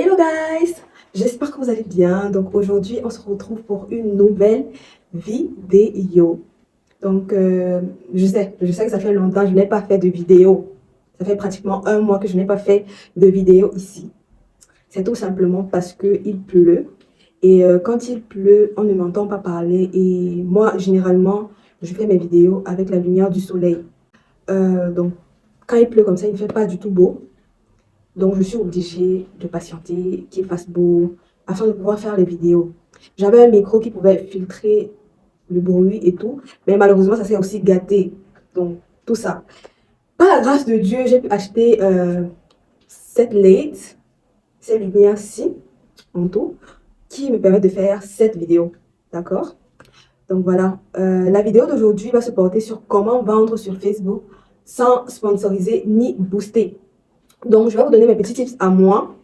Hello guys, j'espère que vous allez bien. Donc aujourd'hui on se retrouve pour une nouvelle vidéo. Donc je sais que ça fait longtemps que je n'ai pas fait de vidéo. Ça fait pratiquement un mois que je n'ai pas fait de vidéo ici. C'est tout simplement parce qu'il pleut. Et quand il pleut, on ne m'entend pas parler. Et moi, généralement, je fais mes vidéos avec la lumière du soleil. Donc quand il pleut comme ça, il ne fait pas du tout beau. Donc, je suis obligée de patienter qu'il fasse beau afin de pouvoir faire les vidéos. J'avais un micro qui pouvait filtrer le bruit et tout, mais malheureusement, ça s'est aussi gâté. Donc, tout ça. Par la grâce de Dieu, j'ai pu acheter cette lumière-ci, en tout, qui me permet de faire cette vidéo. D'accord? Donc, voilà. La vidéo d'aujourd'hui va se porter sur comment vendre sur Facebook sans sponsoriser ni booster. Donc, je vais vous donner mes petits tips à moi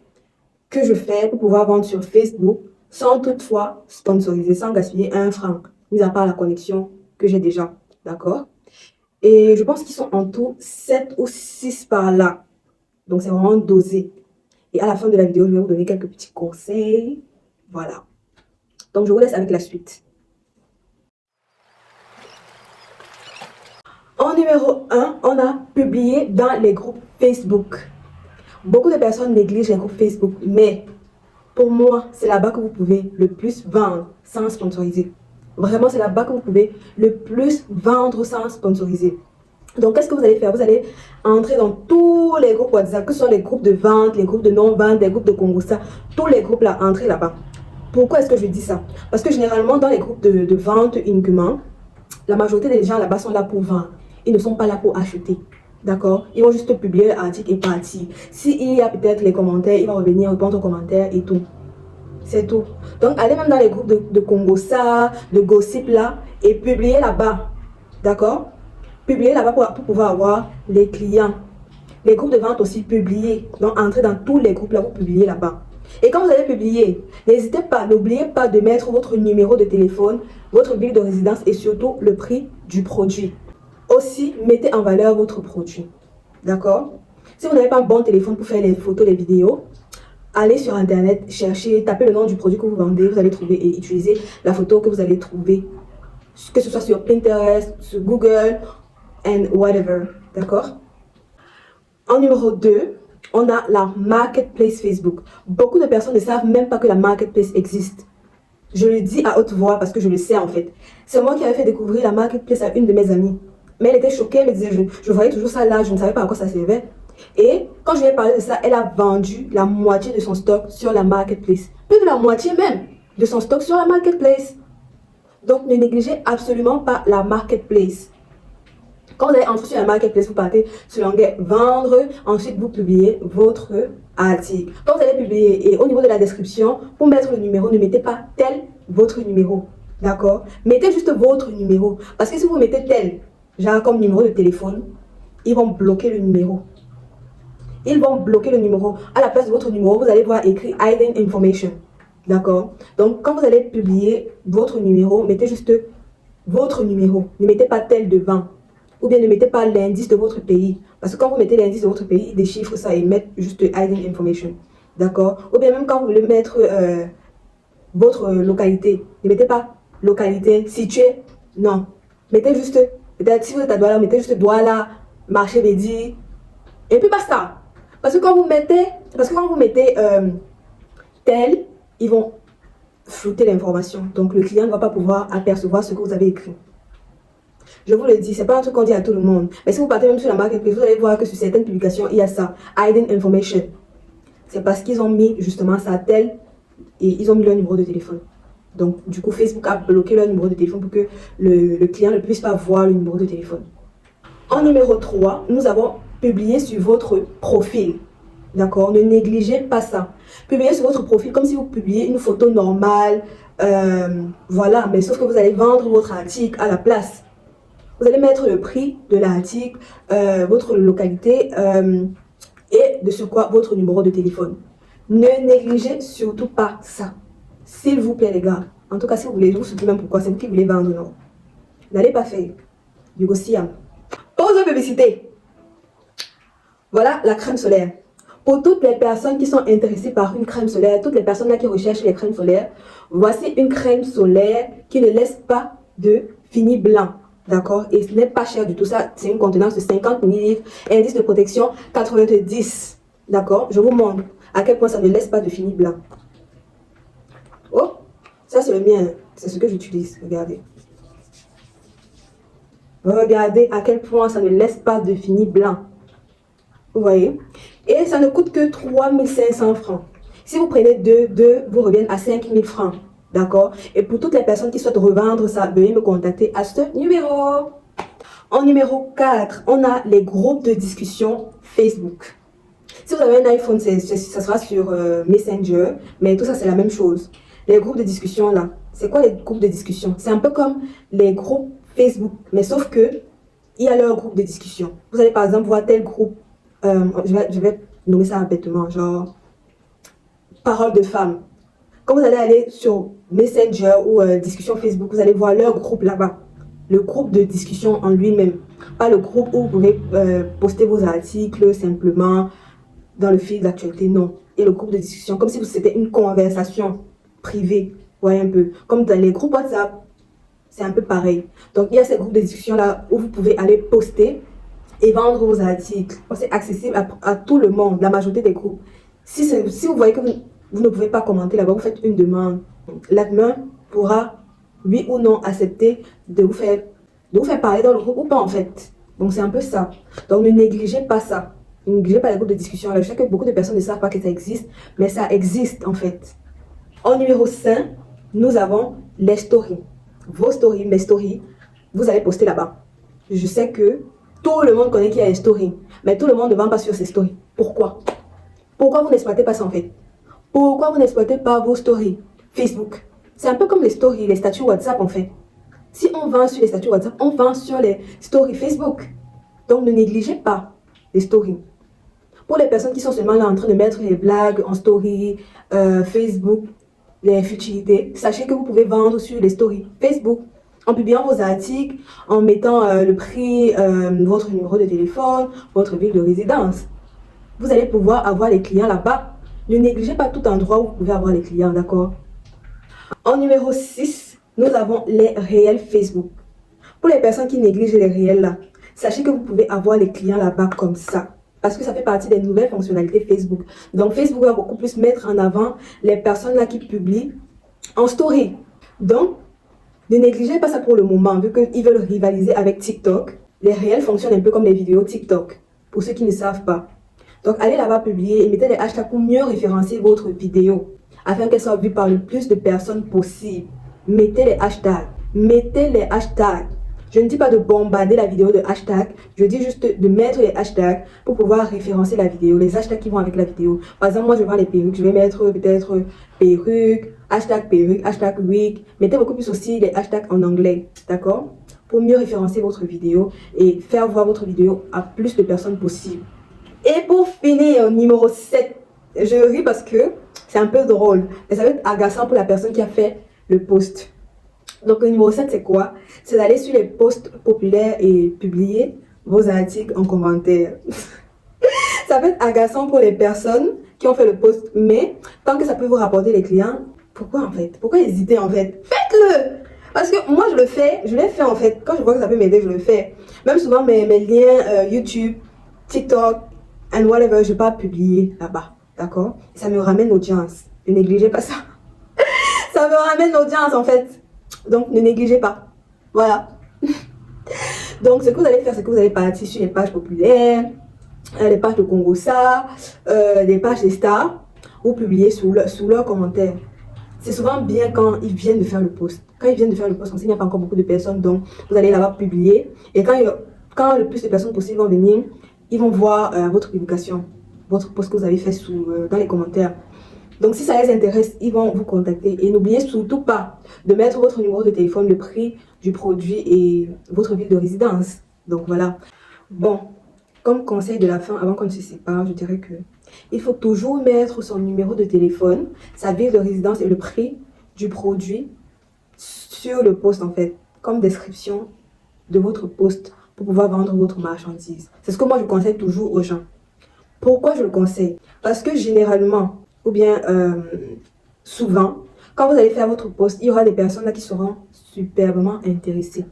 que je fais pour pouvoir vendre sur Facebook sans toutefois sponsoriser, sans gaspiller un franc, mis à part la connexion que j'ai déjà. D'accord? Et je pense qu'ils sont en tout 7 ou 6 par là. Donc, c'est vraiment dosé. Et à la fin de la vidéo, je vais vous donner quelques petits conseils. Voilà. Donc, je vous laisse avec la suite. En numéro 1, on a publié dans les groupes Facebook. Beaucoup de personnes négligent les groupes Facebook, mais pour moi, c'est là-bas que vous pouvez le plus vendre sans sponsoriser. Vraiment, c'est là-bas que vous pouvez le plus vendre sans sponsoriser. Donc, qu'est-ce que vous allez faire? Vous allez entrer dans tous les groupes WhatsApp, que ce soit les groupes de vente, les groupes de non-vente, les groupes de Congossa, tous les groupes là, entrez là-bas. Pourquoi est-ce que je dis ça? Parce que généralement, dans les groupes de vente uniquement, la majorité des gens là-bas sont là pour vendre. Ils ne sont pas là pour acheter. D'accord? Ils vont juste publier l'article et partir. S'il y a peut-être les commentaires, ils vont revenir répondre aux commentaires et tout. C'est tout. Donc, allez même dans les groupes de Congossa, de Gossip là, et publiez là-bas. D'accord? Publiez là-bas pour pouvoir avoir les clients. Les groupes de vente aussi, publiez. Donc, entrez dans tous les groupes là, vous publiez là-bas. Et quand vous allez publier, n'hésitez pas, n'oubliez pas de mettre votre numéro de téléphone, votre ville de résidence et surtout le prix du produit. Aussi, mettez en valeur votre produit. D'accord? Si vous n'avez pas un bon téléphone pour faire les photos, les vidéos, allez sur internet, cherchez, tapez le nom du produit que vous vendez, vous allez trouver et utiliser la photo que vous allez trouver. Que ce soit sur Pinterest, sur Google, and whatever. D'accord? En numéro 2, on a la marketplace Facebook. Beaucoup de personnes ne savent même pas que la marketplace existe. Je le dis à haute voix parce que je le sais en fait. C'est moi qui avais fait découvrir la marketplace à une de mes amies. Mais elle était choquée, elle me disait, je voyais toujours ça là, je ne savais pas à quoi ça servait. Et quand je lui ai parlé de ça, elle a vendu la moitié de son stock sur la marketplace. Plus de la moitié même de son stock sur la marketplace. Donc ne négligez absolument pas la marketplace. Quand vous allez entrer sur la marketplace, vous partez sur l'onglet vendre, ensuite vous publiez votre article. Quand vous allez publier, et au niveau de la description, pour mettre le numéro, ne mettez pas tel votre numéro. D'accord? Mettez juste votre numéro. Parce que si vous mettez tel, genre comme numéro de téléphone, ils vont bloquer le numéro. Ils vont bloquer le numéro. À la place de votre numéro, vous allez voir écrit Hidden Information. D'accord? Donc, quand vous allez publier votre numéro, mettez juste votre numéro. Ne mettez pas tel devant. Ou bien ne mettez pas l'indice de votre pays. Parce que quand vous mettez l'indice de votre pays, ils déchiffrent ça et mettent juste Hidden Information. D'accord? Ou bien même quand vous voulez mettre votre localité, ne mettez pas localité située. Non. Mettez juste, peut-être si vous êtes à Douala, mettez juste Douala, marché Bédi. Et puis basta. Parce que quand vous mettez tel, ils vont flouter l'information. Donc le client ne va pas pouvoir apercevoir ce que vous avez écrit. Je vous le dis, c'est pas un truc qu'on dit à tout le monde. Mais si vous partez même sur la marketplace, vous allez voir que sur certaines publications, il y a ça. Hidden Information. C'est parce qu'ils ont mis justement ça tel et ils ont mis leur numéro de téléphone. Donc du coup, Facebook a bloqué leur numéro de téléphone pour que le client ne puisse pas voir le numéro de téléphone. En numéro 3, nous avons publié sur votre profil. D'accord? Ne négligez pas ça. Publiez sur votre profil comme si vous publiez une photo normale. Voilà, mais sauf que vous allez vendre votre article à la place. Vous allez mettre le prix de l'article, votre localité et de ce quoi votre numéro de téléphone. Ne négligez surtout pas ça. S'il vous plaît les gars. En tout cas, si vous voulez, je vous supplie même pourquoi. C'est vous qui voulez vendre, non? N'allez pas faire du gossiam. Pause de publicité. Voilà la crème solaire. Pour toutes les personnes qui sont intéressées par une crème solaire, toutes les personnes là qui recherchent les crèmes solaires, voici une crème solaire qui ne laisse pas de fini blanc. D'accord? Et ce n'est pas cher du tout. Ça, c'est une contenance de 50 ml. Indice de protection 90. D'accord? Je vous montre à quel point ça ne laisse pas de fini blanc. Oh, ça c'est le mien. C'est ce que j'utilise. Regardez. Regardez à quel point ça ne laisse pas de fini blanc. Vous voyez? Et ça ne coûte que 3500 francs. Si vous prenez deux vous reviennent à 5000 francs. D'accord? Et pour toutes les personnes qui souhaitent revendre ça, veuillez me contacter à ce numéro. En numéro 4, on a les groupes de discussion Facebook. Si vous avez un iPhone, ça sera sur Messenger, mais tout ça c'est la même chose. Les groupes de discussion là, c'est quoi les groupes de discussion? C'est un peu comme les groupes Facebook, mais sauf que il y a leur groupe de discussion. Vous allez par exemple voir tel groupe, je vais nommer ça bêtement, genre parole de femmes. Quand vous allez aller sur Messenger ou discussion Facebook, vous allez voir leur groupe là-bas. Le groupe de discussion en lui-même. Pas le groupe où vous pouvez poster vos articles simplement dans le fil d'actualité, non. Et le groupe de discussion, comme si c'était une conversation privée. Vous voyez un peu. Comme dans les groupes WhatsApp, c'est un peu pareil. Donc il y a ces groupes de discussion là où vous pouvez aller poster et vendre vos articles. C'est accessible à tout le monde, la majorité des groupes. Si vous voyez que vous ne pouvez pas commenter là-bas, vous faites une demande. L'admin pourra, oui ou non, accepter de vous faire parler dans le groupe ou pas en fait. Donc c'est un peu ça. Donc ne négligez pas ça. Ne négligez pas les groupes de discussion. Alors, je sais que beaucoup de personnes ne savent pas que ça existe, mais ça existe en fait. En numéro 5, nous avons les stories. Vos stories, mes stories, vous allez poster là-bas. Je sais que tout le monde connaît qu'il y a les stories, mais tout le monde ne vend pas sur ces stories. Pourquoi? Pourquoi vous n'exploitez pas ça en fait? Pourquoi vous n'exploitez pas vos stories Facebook? C'est un peu comme les stories, les statuts WhatsApp en fait. Si on vend sur les statuts WhatsApp, on vend sur les stories Facebook. Donc ne négligez pas les stories. Pour les personnes qui sont seulement là en train de mettre les blagues en story, Facebook, les futilités, sachez que vous pouvez vendre sur les stories Facebook en publiant vos articles, en mettant le prix, votre numéro de téléphone, votre ville de résidence. Vous allez pouvoir avoir les clients là-bas. Ne négligez pas tout endroit où vous pouvez avoir les clients, d'accord? En numéro 6, nous avons les réels Facebook. Pour les personnes qui négligent les réels là, sachez que vous pouvez avoir les clients là-bas comme ça. Parce que ça fait partie des nouvelles fonctionnalités Facebook. Donc Facebook va beaucoup plus mettre en avant les personnes là qui publient en story. Donc, ne négligez pas ça pour le moment, vu qu'ils veulent rivaliser avec TikTok. Les réels fonctionnent un peu comme les vidéos TikTok, pour ceux qui ne savent pas. Donc, allez là-bas publier et mettez les hashtags pour mieux référencer votre vidéo, afin qu'elle soit vue par le plus de personnes possible. Mettez les hashtags. Mettez les hashtags. Je ne dis pas de bombarder la vidéo de hashtags, je dis juste de mettre les hashtags pour pouvoir référencer la vidéo, les hashtags qui vont avec la vidéo. Par exemple, moi je vends les perruques, je vais mettre peut-être perruque, hashtag wig. Mettez beaucoup plus aussi les hashtags en anglais, d'accord? Pour mieux référencer votre vidéo et faire voir votre vidéo à plus de personnes possible. Et pour finir, numéro 7, je ris parce que c'est un peu drôle, mais ça va être agaçant pour la personne qui a fait le post. Donc le numéro 7 c'est quoi? C'est d'aller sur les posts populaires et publier vos articles en commentaire. Ça peut être agaçant pour les personnes qui ont fait le post, mais tant que ça peut vous rapporter les clients, pourquoi en fait? Pourquoi hésiter en fait? Faites-le! Parce que moi je l'ai fait en fait. Quand je vois que ça peut m'aider, je le fais. Même souvent mes liens YouTube, TikTok, and whatever, je ne vais pas publier là-bas. D'accord? Ça me ramène l'audience. Ne négligez pas ça. Ça me ramène l'audience en fait. Donc, ne négligez pas. Voilà. Donc, ce que vous allez faire, c'est que vous allez partir sur les pages populaires, les pages de Congosa, les pages des stars, ou publier sous leurs commentaires. C'est souvent bien quand ils viennent de faire le post. Quand ils viennent de faire le post, comme s'il n'y a pas encore beaucoup de personnes, donc vous allez là-bas publier. Et quand le plus de personnes possibles vont venir, ils vont voir votre publication, votre post que vous avez fait dans les commentaires. Donc si ça les intéresse, ils vont vous contacter. Et n'oubliez surtout pas de mettre votre numéro de téléphone, le prix du produit et votre ville de résidence. Donc voilà. Bon, comme conseil de la fin, avant qu'on ne se sépare, je dirais que il faut toujours mettre son numéro de téléphone, sa ville de résidence et le prix du produit sur le post en fait, comme description de votre post pour pouvoir vendre votre marchandise. C'est ce que moi je conseille toujours aux gens. Pourquoi je le conseille? Parce que généralement, ou bien souvent, quand vous allez faire votre post, il y aura des personnes là qui seront superbement intéressées.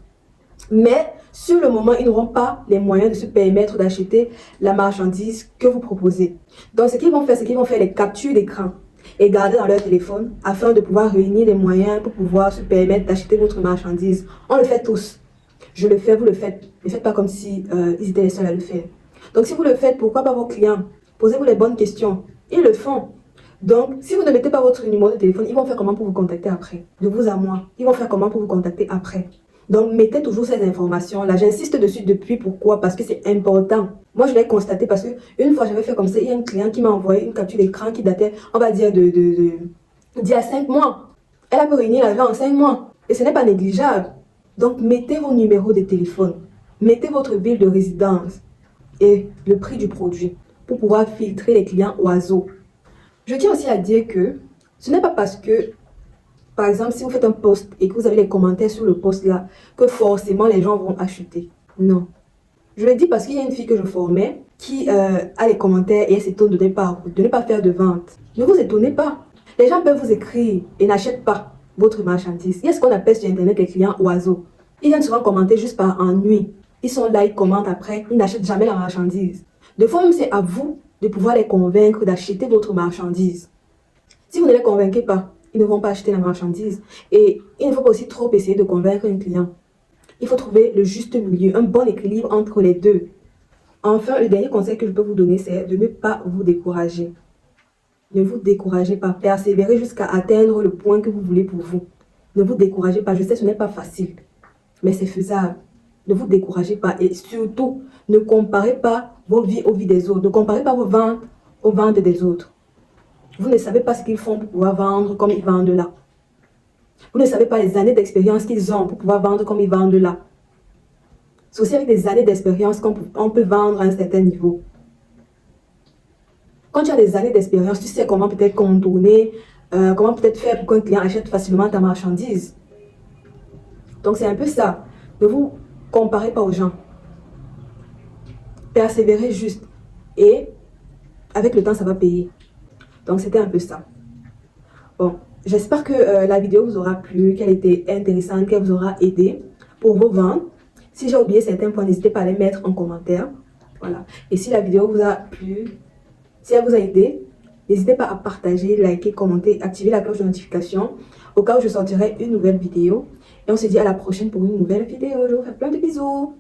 Mais sur le moment, ils n'auront pas les moyens de se permettre d'acheter la marchandise que vous proposez. Donc, ce qu'ils vont faire, c'est qu'ils vont faire les captures d'écran et garder dans leur téléphone afin de pouvoir réunir les moyens pour pouvoir se permettre d'acheter votre marchandise. On le fait tous. Je le fais, vous le faites. Ne faites pas comme si ils étaient les seuls à le faire. Donc, si vous le faites, pourquoi pas vos clients? Posez-vous les bonnes questions. Ils le font. Donc, si vous ne mettez pas votre numéro de téléphone, ils vont faire comment pour vous contacter après? De vous à moi. Ils vont faire comment pour vous contacter après? Donc, mettez toujours ces informations-là. J'insiste dessus depuis. Pourquoi? Parce que c'est important. Moi, je l'ai constaté parce que une fois, j'avais fait comme ça. Il y a un client qui m'a envoyé une capture d'écran qui datait, on va dire, d'il y a 5 mois. Elle a pu réunir l'argent en 5 mois. Et ce n'est pas négligeable. Donc, mettez vos numéros de téléphone. Mettez votre ville de résidence et le prix du produit pour pouvoir filtrer les clients oiseaux. Je tiens aussi à dire que ce n'est pas parce que, par exemple, si vous faites un post et que vous avez les commentaires sur le post là, que forcément les gens vont acheter. Non. Je le dis parce qu'il y a une fille que je formais qui a les commentaires et elle s'étonne de ne pas faire de vente. Ne vous étonnez pas. Les gens peuvent vous écrire et n'achètent pas votre marchandise. Il y a ce qu'on appelle sur Internet les clients oiseaux. Ils viennent souvent commenter juste par ennui. Ils sont là, ils commentent après, ils n'achètent jamais la marchandise. De fois même, c'est à vous de pouvoir les convaincre d'acheter votre marchandise. Si vous ne les convainquez pas, ils ne vont pas acheter la marchandise. Et il ne faut pas aussi trop essayer de convaincre un client. Il faut trouver le juste milieu, un bon équilibre entre les deux. Enfin, le dernier conseil que je peux vous donner, c'est de ne pas vous décourager. Ne vous découragez pas. Persévérez jusqu'à atteindre le point que vous voulez pour vous. Ne vous découragez pas. Je sais, ce n'est pas facile, mais c'est faisable. Ne vous découragez pas. Et surtout, ne comparez pas vos vies aux vies des autres. Ne comparez pas vos ventes aux ventes des autres. Vous ne savez pas ce qu'ils font pour pouvoir vendre comme ils vendent là. Vous ne savez pas les années d'expérience qu'ils ont pour pouvoir vendre comme ils vendent là. C'est aussi avec des années d'expérience qu'on peut vendre à un certain niveau. Quand tu as des années d'expérience, tu sais comment peut-être contourner, comment peut-être faire pour qu'un client achète facilement ta marchandise. Donc c'est un peu ça. Ne vous comparez pas aux gens. Persévérez juste. Et avec le temps, ça va payer. Donc c'était un peu ça. Bon, j'espère que la vidéo vous aura plu, qu'elle était intéressante, qu'elle vous aura aidé pour vos ventes. Si j'ai oublié certains points, n'hésitez pas à les mettre en commentaire. Voilà. Et si la vidéo vous a plu, si elle vous a aidé, n'hésitez pas à partager, liker, commenter, activer la cloche de notification au cas où je sortirai une nouvelle vidéo. Et on se dit à la prochaine pour une nouvelle vidéo. Je vous fais plein de bisous.